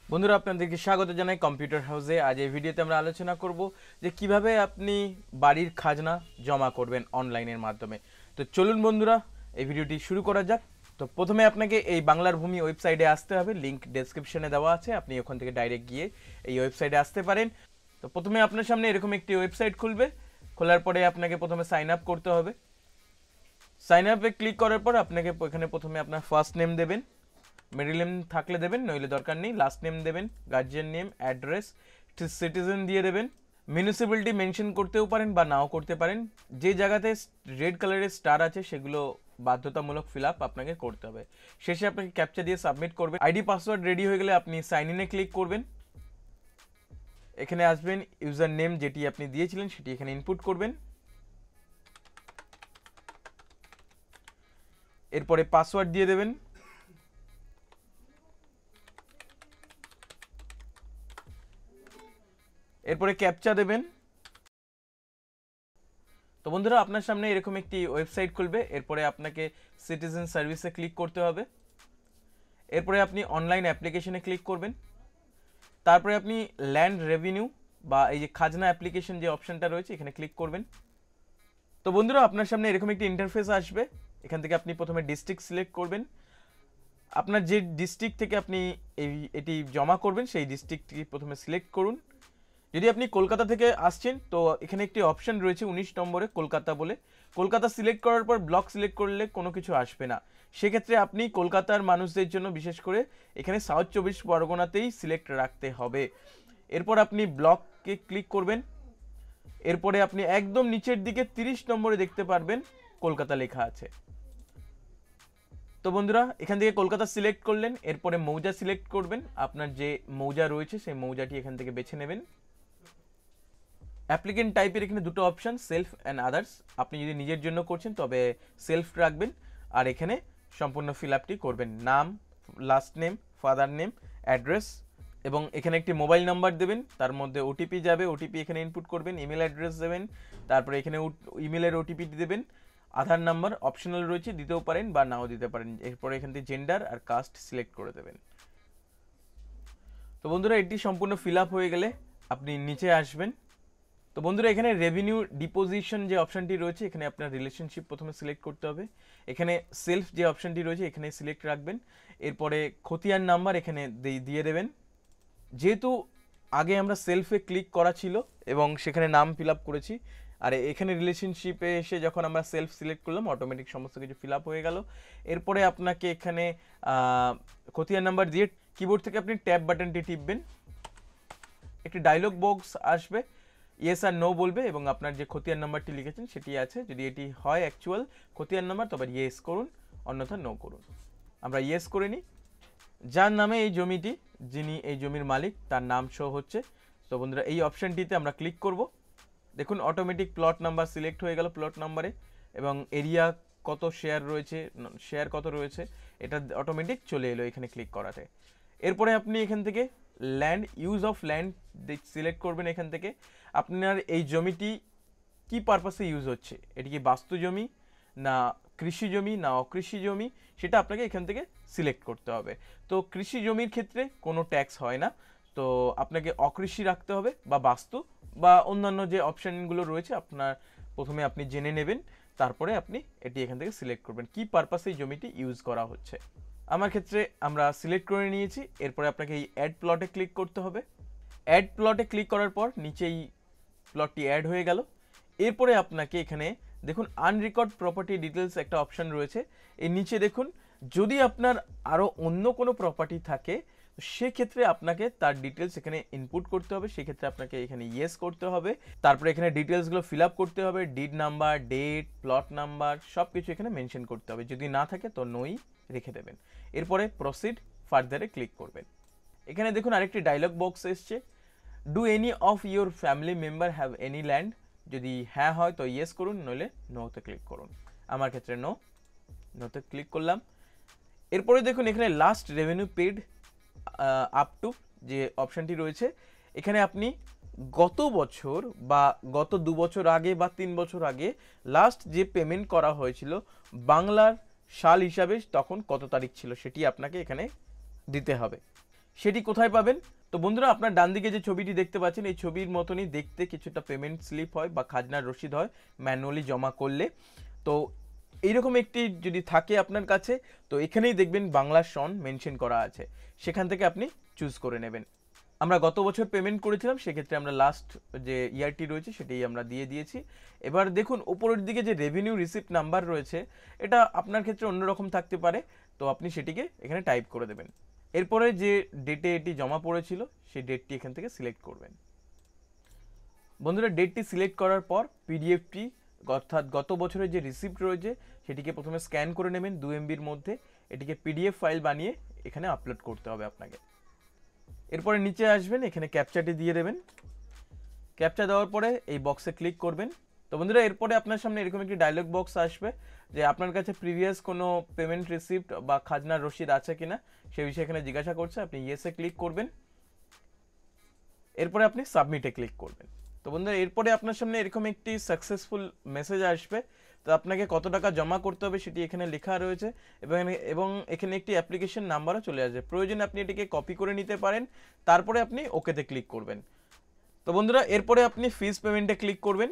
বন্ধুরা আপনাদেরকে স্বাগত জানাই কম্পিউটার হাউসে। আজ এই ভিডিওতে আমরা আলোচনা করব যে কিভাবে আপনি বাড়ির খাজনা জমা করবেন অনলাইনের মাধ্যমে। তো চলুন বন্ধুরা এই ভিডিওটি শুরু করা যাক। তো প্রথমে আপনাকে এই বাংলার ভূমি ওয়েবসাইটে আসতে হবে, লিংক ডেসক্রিপশনে দেওয়া আছে, আপনি ওখান থেকে ডাইরেক্ট গিয়ে এই ওয়েবসাইটে আসতে পারেন। তো প্রথমে আপনার সামনে এরকম একটি ওয়েবসাইট খুলবে, খোলার পরে আপনাকে প্রথমে সাইন আপ করতে হবে। সাইন আপে ক্লিক করার পর আপনাকে এখানে প্রথমে আপনার ফার্স্ট নেম দেবেন, মিডল নেম থাকলে দেবেন, নইলে দরকার নেই। লাস্ট নেম দেবেন, গার্জিয়ান নেম, অ্যাড্রেস, সিটিজেন দিয়ে দেবেন। মিউনিসিপ্যালিটি মেনশন করতেও পারেন বা নাও করতে পারেন। যে জায়গাতে রেড কালারের স্টার আছে সেগুলো বাধ্যতামূলক ফিল আপ আপনাকে করতে হবে। শেষে আপনাকে ক্যাপচা দিয়ে সাবমিট করবেন। আইডি পাসওয়ার্ড রেডি হয়ে গেলে আপনি সাইন ইনে ক্লিক করবেন। এখানে আসবেন, ইউজার নেম যেটি আপনি দিয়েছিলেন সেটি এখানে ইনপুট করবেন। এরপরে পাসওয়ার্ড দিয়ে দেবেন। এরপরে ক্যাপচা দেবেন। তো বন্ধুরা আপনার সামনে এরকম একটি ওয়েবসাইট খুলবে। এরপরে আপনাকে সিটিজেন সার্ভিসে ক্লিক করতে হবে। এরপরে আপনি অনলাইন অ্যাপ্লিকেশনে ক্লিক করবেন। তারপরে আপনি ল্যান্ড রেভিনিউ বা এই যে খাজনা অ্যাপ্লিকেশন যে অপশনটা রয়েছে এখানে ক্লিক করবেন। তো বন্ধুরা আপনার সামনে এরকম একটি ইন্টারফেস আসবে। এখান থেকে আপনি প্রথমে ডিস্ট্রিক্ট সিলেক্ট করবেন। আপনার যে ডিস্ট্রিক্ট থেকে আপনি এটি জমা করবেন সেই ডিস্ট্রিক্টটি প্রথমে সিলেক্ট করুন। যদি আপনি কলকাতা থেকে আসছেন তো এখানে একটি অপশন রয়েছে 19 নম্বরে কলকাতা বলে। কলকাতা সিলেক্ট করার পর ব্লক সিলেক্ট করলে কোনো কিছু আসবে না। সেক্ষেত্রে আপনি কলকাতার মানুষদের জন্য বিশেষ করে এখানে সাউথ 24 পরগনাতেই সিলেক্ট রাখতে হবে। এরপর আপনি ব্লককে ক্লিক করবেন। এরপরে আপনি একদম নিচের দিকে 30 নম্বরে দেখতে পারবেন কলকাতা লেখা আছে। তো বন্ধুরা এখান থেকে কলকাতা সিলেক্ট করলেন। এরপরে মৌজা সিলেক্ট করবেন। আপনার যে মৌজা রয়েছে সেই মৌজাটি এখান থেকে বেছে নেবেন। অ্যাপ্লিকেন্ট টাইপের এখানে দুটো অপশন, সেলফ অ্যান্ড আদার্স। আপনি যদি নিজের জন্য করছেন তবে সেলফ রাখবেন, আর এখানে সম্পূর্ণ ফিল আপটি করবেন। নাম, last name, father name, address, এবং এখানে একটি মোবাইল নাম্বার দেবেন। তার মধ্যে ওটিপি যাবে, ওটিপি এখানে ইনপুট করবেন। ইমেল অ্যাড্রেস দেবেন, তারপরে এখানে ইমেলের ওটিপিটি দেবেন। আধার নাম্বার অপশনাল রয়েছে, দিতেও পারেন বা নাও দিতে পারেন। এরপরে এখান থেকে জেন্ডার আর কাস্ট সিলেক্ট করে দেবেন। তো বন্ধুরা এটি সম্পূর্ণ ফিল আপ হয়ে গেলে আপনি নিচে আসবেন। তো বন্ধুরা এখানে রেভিনিউ ডিপোজিশন যে অপশনটি রয়েছে এখানে আপনার রিলেশনশিপ প্রথমে সিলেক্ট করতে হবে। এখানে সেলফ যে অপশনটি রয়েছে এখানে সিলেক্ট রাখবেন। এরপরে খতিয়ান নাম্বার এখানে দিয়ে দেবেন। যেহেতু আগে আমরা সেলফে ক্লিক করা ছিল এবং সেখানে নাম ফিল আপ করেছি, আর এখানে রিলেশনশিপে এসে যখন আমরা সেলফ সিলেক্ট করলাম অটোমেটিক সমস্ত কিছু ফিল আপ হয়ে গেল। এরপরে আপনাকে এখানে খতিয়ান নাম্বার দিয়ে কিবোর্ড থেকে আপনি ট্যাব বাটনটি টিপবেন। একটি ডায়লগ বক্স আসবে, ইয়েস আর নো বলবে এবং আপনার যে খতিয়ান নাম্বারটি লিখেছেন সেটি আছে। যদি এটি হয় অ্যাকচুয়াল খতিয়ান নাম্বার তবে ইয়েস করুন, অন্যথা নো করুন। আমরা ইয়েস করে নিই। যার নামে এই জমিটি, যিনি এই জমির মালিক তার নাম শো হচ্ছে। তো বন্ধুরা এই অপশনটিতে আমরা ক্লিক করব। দেখুন অটোমেটিক প্লট নাম্বার সিলেক্ট হয়ে গেল প্লট নাম্বারে, এবং এরিয়া কত শেয়ার রয়েছে, শেয়ার কত রয়েছে এটা অটোমেটিক চলে এলো এখানে ক্লিক করাতে। এরপরে আপনি এখান থেকে land, use of land select করবেন। এখান থেকে আপনার এই জমিটি কি পারপাসে ইউজ হচ্ছে, এটি কি বাস্তু জমি না কৃষি জমি না অকৃষি জমি, সেটা আপনাকে এখান থেকে সিলেক্ট করতে হবে। তো কৃষি জমির ক্ষেত্রে কোনো ট্যাক্স হয় না, তো আপনাকে অকৃষি রাখতে হবে বা বাস্তু বা অন্যান্য যে অপশানগুলো রয়েছে আপনার প্রথমে আপনি জেনে নেবেন। তারপরে আপনি এটি এখান থেকে সিলেক্ট করবেন কি পারপাসে এই জমিটি ইউজ করা হচ্ছে। আমার ক্ষেত্রে আমরা সিলেক্ট করে নিয়েছি। এরপরে আপনাকে এই অ্যাড প্লটে ক্লিক করতে হবে। অ্যাড প্লটে ক্লিক করার পর নিচেই প্লটটি অ্যাড হয়ে গেল। এরপরে আপনাকে এখানে দেখুন আনরেকর্ড প্রপার্টি ডিটেলস একটা অপশন রয়েছে। এর নিচে দেখুন যদি আপনার আরও অন্য কোনো প্রপার্টি থাকে সেক্ষেত্রে আপনাকে তার ডিটেলস এখানে ইনপুট করতে হবে। সেক্ষেত্রে আপনাকে এখানে ইয়েস করতে হবে। তারপরে এখানে ডিটেলসগুলো ফিল আপ করতে হবে, deed number, date, plot number সব কিছু এখানে মেনশন করতে হবে। যদি না থাকে তো নোই রেখে দেবেন। এরপরে প্রসিড ফার্দারে ক্লিক করবেন। এখানে দেখুন আরেকটি ডায়লগ বক্স এসছে, do any of your family member have any land. যদি হ্যাঁ হয় তো ইয়েস করুন, নইলে নোতে ক্লিক করুন। আমার ক্ষেত্রে নোতে ক্লিক করলাম। এরপরে দেখুন এখানে last revenue paid up to যে অপশানটি রয়েছে, এখানে আপনি গত বছর বা গত 2 বছর আগে বা 3 বছর আগে লাস্ট যে পেমেন্ট করা হয়েছিল বাংলার সাল হিসাবে তখন কত তারিখ ছিল সেটি আপনাকে এখানে দিতে হবে। সেটি কোথায় পাবেন? তো বন্ধুরা, আপনার ডান দিকে যে ছবিটি দেখতে পাচ্ছেন, এই ছবির মতনই দেখতে কিছুটা পেমেন্ট স্লিপ হয় বা খাজনার রসিদ হয় ম্যানুয়ালি জমা করলে। তো এইরকম একটি যদি থাকে আপনার কাছে, তো এখানেই দেখবেন বাংলা সন মেনশন করা আছে, সেখান থেকে আপনি চুজ করে নেবেন। আমরা গত বছর পেমেন্ট করেছিলাম, সেক্ষেত্রে আমরা লাস্ট যে ইয়ারটি রয়েছে সেটাই আমরা দিয়ে দিয়েছি। এবার দেখুন উপরের দিকে যে রেভিনিউ রিসিপ্ট নাম্বার রয়েছে, এটা আপনার ক্ষেত্রে অন্যরকম থাকতে পারে, তো আপনি সেটিকে এখানে টাইপ করে দেবেন। এরপরে যে ডেটে এটি জমা পড়েছিল সেই ডেটটি এখান থেকে সিলেক্ট করবেন। বন্ধুরা, ডেটটি সিলেক্ট করার পর পিডিএফটি অর্থাৎ গত বছরের যে রিসিপ্ট রয়েছে সেটিকে প্রথমে স্ক্যান করে নেবেন 2 MBর মধ্যে, এটিকে পিডিএফ ফাইল বানিয়ে এখানে আপলোড করতে হবে আপনাকে। এরপরে নিচে আসবেন, এখানে ক্যাপচাটি দিয়ে দেবেন। ক্যাপচা দেওয়ার পরে এই বক্সে ক্লিক করবেন। তো বন্ধুরা, এরপরে আপনার সামনে এরকম একটি ডায়লগ বক্স আসবে যে আপনার কাছে প্রিভিয়াস কোনো পেমেন্ট রিসিপ্ট বা খাজনার রসিদ আছে কিনা সেই বিষয়ে এখানে জিজ্ঞাসা করছে। আপনি ইয়েসে ক্লিক করবেন, এরপরে আপনি সাবমিটে ক্লিক করবেন। তো বন্ধুরা, এরপরে আপনার সামনে এরকম একটি সাকসেসফুল মেসেজ আসবে। তো আপনাকে কত টাকা জমা করতে হবে সেটি এখানে লেখা রয়েছে এবং এখানে একটি অ্যাপ্লিকেশন নাম্বারও চলে আসবে। প্রয়োজনে আপনি এটিকে কপি করে নিতে পারেন, তারপরে আপনি ওকেতে ক্লিক করবেন। তো বন্ধুরা, এরপরে আপনি ফিস পেমেন্টে ক্লিক করবেন।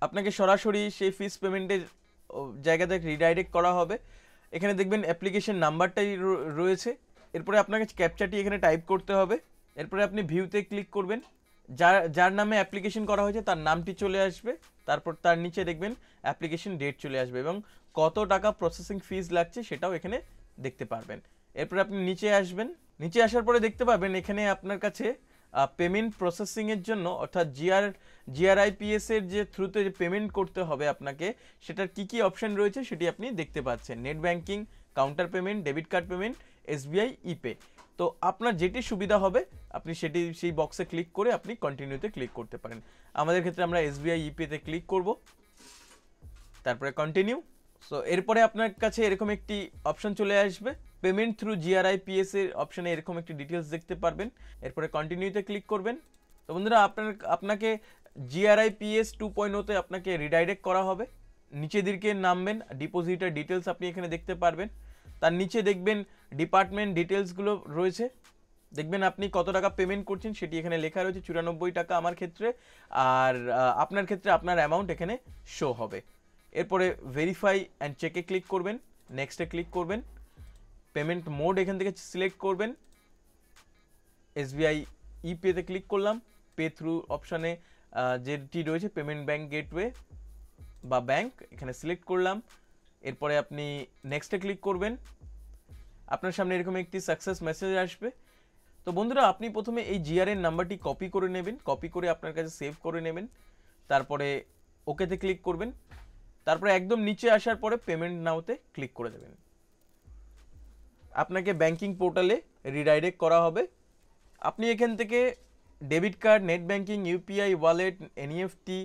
আপনাকে সরাসরি সেই ফিস পেমেন্টের জায়গাতে রিডাইরেক্ট করা হবে। এখানে দেখবেন অ্যাপ্লিকেশন নাম্বারটাই রয়েছে। এরপরে আপনাকে ক্যাপচাটি এখানে টাইপ করতে হবে। এরপরে আপনি ভিউতে ক্লিক করবেন। যার নামে অ্যাপ্লিকেশন করা হয়েছে তার নামটি চলে আসবে, তারপর তার নিচে দেখবেন অ্যাপ্লিকেশন ডেট চলে আসবে এবং কত টাকা প্রসেসিং ফিস লাগছে সেটাও এখানে দেখতে পারবেন। এরপরে আপনি নিচে আসবেন। নিচে আসার পরে দেখতে পাবেন এখানে আপনার কাছে পেমেন্ট প্রসেসিংয়ের জন্য অর্থাৎ জিআরআইপিএস এর যে থ্রুতে যে পেমেন্ট করতে হবে আপনাকে, সেটার কি কি অপশন রয়েছে সেটি আপনি দেখতে পাচ্ছেন। Net banking, counter payment, debit card payment, SBI ইপে। তো আপনার যেটি সুবিধা হবে আপনি সেই বক্সে ক্লিক করে আপনি কন্টিনিউতে ক্লিক করতে পারেন। আমাদের ক্ষেত্রে আমরা এসবিআই ইপেতে ক্লিক করব, তারপরে কন্টিনিউ। সো এরপরে আপনার কাছে এরকম একটি অপশন চলে আসবে, পেমেন্ট থ্রু জিআরআইপিএস এর অপশনে এরকম একটি ডিটেলস দেখতে পারবেন। এরপরে কন্টিনিউতে ক্লিক করবেন। তো বন্ধুরা, আপনাকে জিআরআইপিএস 2.0 আপনাকে রিডাইরেক্ট করা হবে। নিচের দিকে নামবেন, ডিপোজিটের ডিটেলস আপনি এখানে দেখতে পারবেন। তার নিচে দেখবেন ডিপার্টমেন্ট ডিটেলসগুলো রয়েছে, দেখবেন আপনি কত টাকা পেমেন্ট করছেন সেটি এখানে লেখা রয়েছে, 94 টাকা আমার ক্ষেত্রে, আর আপনার ক্ষেত্রে আপনার অ্যামাউন্ট এখানে শো হবে। এরপরে ভেরিফাই অ্যান্ড চেকে ক্লিক করবেন, নেক্সটে ক্লিক করবেন, পেমেন্ট মোড এখান থেকে সিলেক্ট করবেন। এসবিআই ইপেতে ক্লিক করলাম, পে থ্রু অপশানে যেটি রয়েছে পেমেন্ট ব্যাঙ্ক গেটওয়ে বা ব্যাঙ্ক এখানে সিলেক্ট করলাম। এরপরে আপনি নেক্সটে ক্লিক করবেন। আপনার সামনে এরকম একটি সাকসেস মেসেজ আসবে। তো বন্ধুরা, আপনি প্রথমে এই জিআরএন নাম্বারটি কপি করে নেবেন, কপি করে আপনার কাছে সেভ করে নেবেন, তারপরে ওকেতে ক্লিক করবেন, তারপরে একদম নিচে আসার পরে পেমেন্ট নাওতে ক্লিক করে দেবেন। আপনাকে ব্যাংকিং পোর্টালে রিডাইরেক্ট করা হবে। আপনি এখান থেকে debit card, net banking, UPI, wallet, NEFT,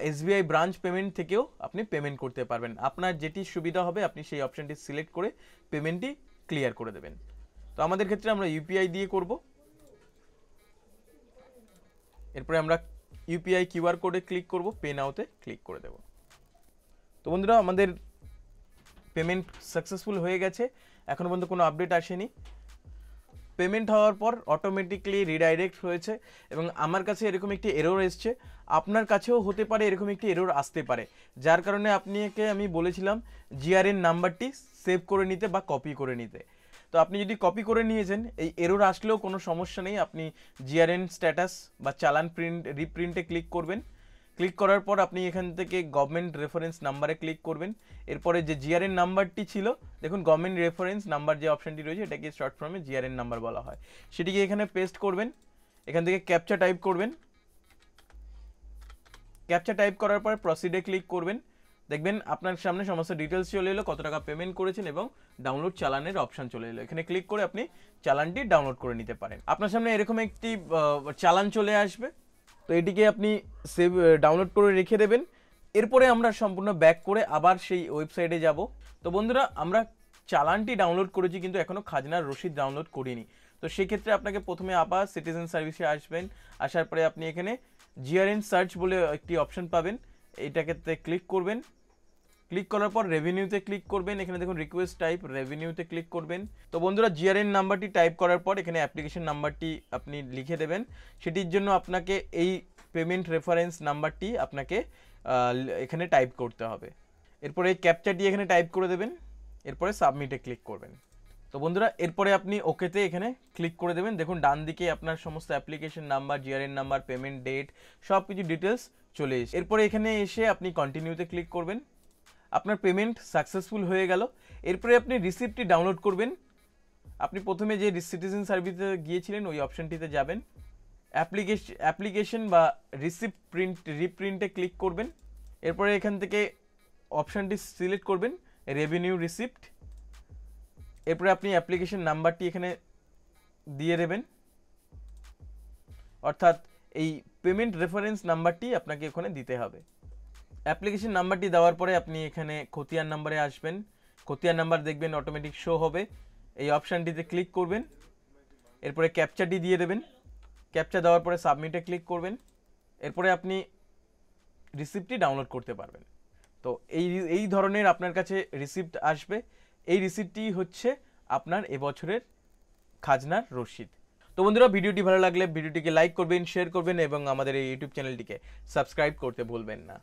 SBI branch payment থেকেও আপনি পেমেন্ট করতে পারবেন। আপনার যেটি সুবিধা হবে আপনি সেই অপশানটি সিলেক্ট করে পেমেন্টটি ক্লিয়ার করে দেবেন। তো আমাদের ক্ষেত্রে আমরা ইউপিআই দিয়ে করব। এরপরে আমরা ইউপিআই কিউআর কোডে ক্লিক করব, পে নাওতে ক্লিক করে দেব। তো বন্ধুরা, আমাদের পেমেন্ট সাকসেসফুল হয়ে গেছে, এখনো পর্যন্ত কোনো আপডেট আসেনি। পেমেন্ট হওয়ার পর অটোমেটিকলি রিডাইরেক্ট হয়েছে এবং আমার কাছে এরকম একটি এরর এসছে। আপনার কাছেও হতে পারে এরকম একটি এরর আসতে পারে, যার কারণে আমি বলেছিলাম জিআরএন নাম্বারটি সেভ করে নিতে বা কপি করে নিতে। তো আপনি যদি কপি করে নিয়েছেন, এই এরর আসলেও কোনো সমস্যা নেই। আপনি জিআরএন স্ট্যাটাস বা চালান রিপ্রিন্টে ক্লিক করবেন। ক্লিক করার পর আপনি এখান থেকে গভর্নমেন্ট রেফারেন্স নাম্বারে ক্লিক করবেন। এরপরে যে জিআরএন নাম্বারটি ছিল, দেখুন গভর্নমেন্ট রেফারেন্স নাম্বার যে অপশনটি রয়েছে এটাকে শর্ট ফর্মে জিআরএন নাম্বার বলা হয়, সেটিকে এখানে পেস্ট করবেন। এখান থেকে ক্যাপচা টাইপ করবেন। ক্যাপচা টাইপ করার পর প্রসিডে ক্লিক করবেন। দেখবেন আপনার সামনে সমস্ত ডিটেলস চলে এলো, কত টাকা পেমেন্ট করেছেন এবং ডাউনলোড চালানের অপশন চলে এলো। এখানে ক্লিক করে আপনি চালানটি ডাউনলোড করে নিতে পারেন। আপনার সামনে এরকম একটি চালান চলে আসবে, তো এটিকে আপনি ডাউনলোড করে রেখে দেবেন। এরপরে আমরা সম্পূর্ণ ব্যাক করে আবার সেই ওয়েবসাইটে যাব। তো বন্ধুরা, আমরা চালানটি ডাউনলোড করেছি কিন্তু এখনও খাজনার রসিদ ডাউনলোড করিনি। তো সেক্ষেত্রে আপনাকে প্রথমে আবার সিটিজেন সার্ভিসে আসবেন। আসার পরে আপনি এখানে জিআরএন সার্চ বলে একটি অপশন পাবেন, এইটাকে ক্লিক করবেন। ক্লিক করার পর রেভিনিউতে ক্লিক করবেন, এখানে দেখুন রিকোয়েস্ট টাইপ, রেভিনিউতে ক্লিক করবেন। তো বন্ধুরা জিআরএন নাম্বারটি টাইপ করার পর এখানে অ্যাপ্লিকেশন নাম্বারটি আপনি লিখে দেবেন, সেটির জন্য আপনাকে এই পেমেন্ট রেফারেন্স নাম্বারটি আপনাকে এখানে টাইপ করতে হবে। এরপরে এই ক্যাপচাটি এখানে টাইপ করে দেবেন, এরপরে সাবমিটে ক্লিক করবেন। তো বন্ধুরা এরপরে আপনি ওকেতে এখানে ক্লিক করে দেবেন। দেখুন ডান দিকে আপনার সমস্ত application number, GRN number, payment date সব কিছু ডিটেলস চলে এসে, এরপরে এখানে এসে আপনি কন্টিনিউতে ক্লিক করবেন। আপনার পেমেন্ট সাকসেসফুল হয়ে গেল। এরপরে আপনি রিসিপ্টটি ডাউনলোড করবেন। আপনি প্রথমে যে সিটিজেন সার্ভিসে গিয়েছিলেন ওই অপশনটিতে যাবেন, অ্যাপ্লিকেশন বা রিসিপ্ট রিপ্রিন্টে ক্লিক করবেন। এরপরে এখান থেকে অপশানটি সিলেক্ট করবেন রেভিনিউ রিসিপ্ট। এরপরে আপনি অ্যাপ্লিকেশন নাম্বারটি এখানে দিয়ে দেবেন, অর্থাৎ এই পেমেন্ট রেফারেন্স নাম্বারটি আপনাকে ওখানে দিতে হবে। অ্যাপ্লিকেশন নাম্বারটি দেওয়ার পরে আপনি এখানে খতিয়ান নাম্বারে আসবেন, খতিয়ান নাম্বার দেখবেন অটোমেটিক শো হবে, এই অপশানটিতে ক্লিক করবেন। এরপরে ক্যাপচাটি দিয়ে দেবেন, ক্যাপচা দেওয়ার পরে সাবমিটে ক্লিক করবেন। এরপরে আপনি রিসিপ্টটি ডাউনলোড করতে পারবেন। তো এই ধরনের আপনার কাছে রিসিপ্ট আসবে। এই রিসিপ্টটি হচ্ছে আপনার এবছরের খাজনার রসিদ। তো বন্ধুরা ভিডিওটি ভালো লাগলে ভিডিওটিকে লাইক করবেন, শেয়ার করবেন এবং আমাদের এই ইউটিউব চ্যানেলটিকে সাবস্ক্রাইব করতে ভুলবেন না।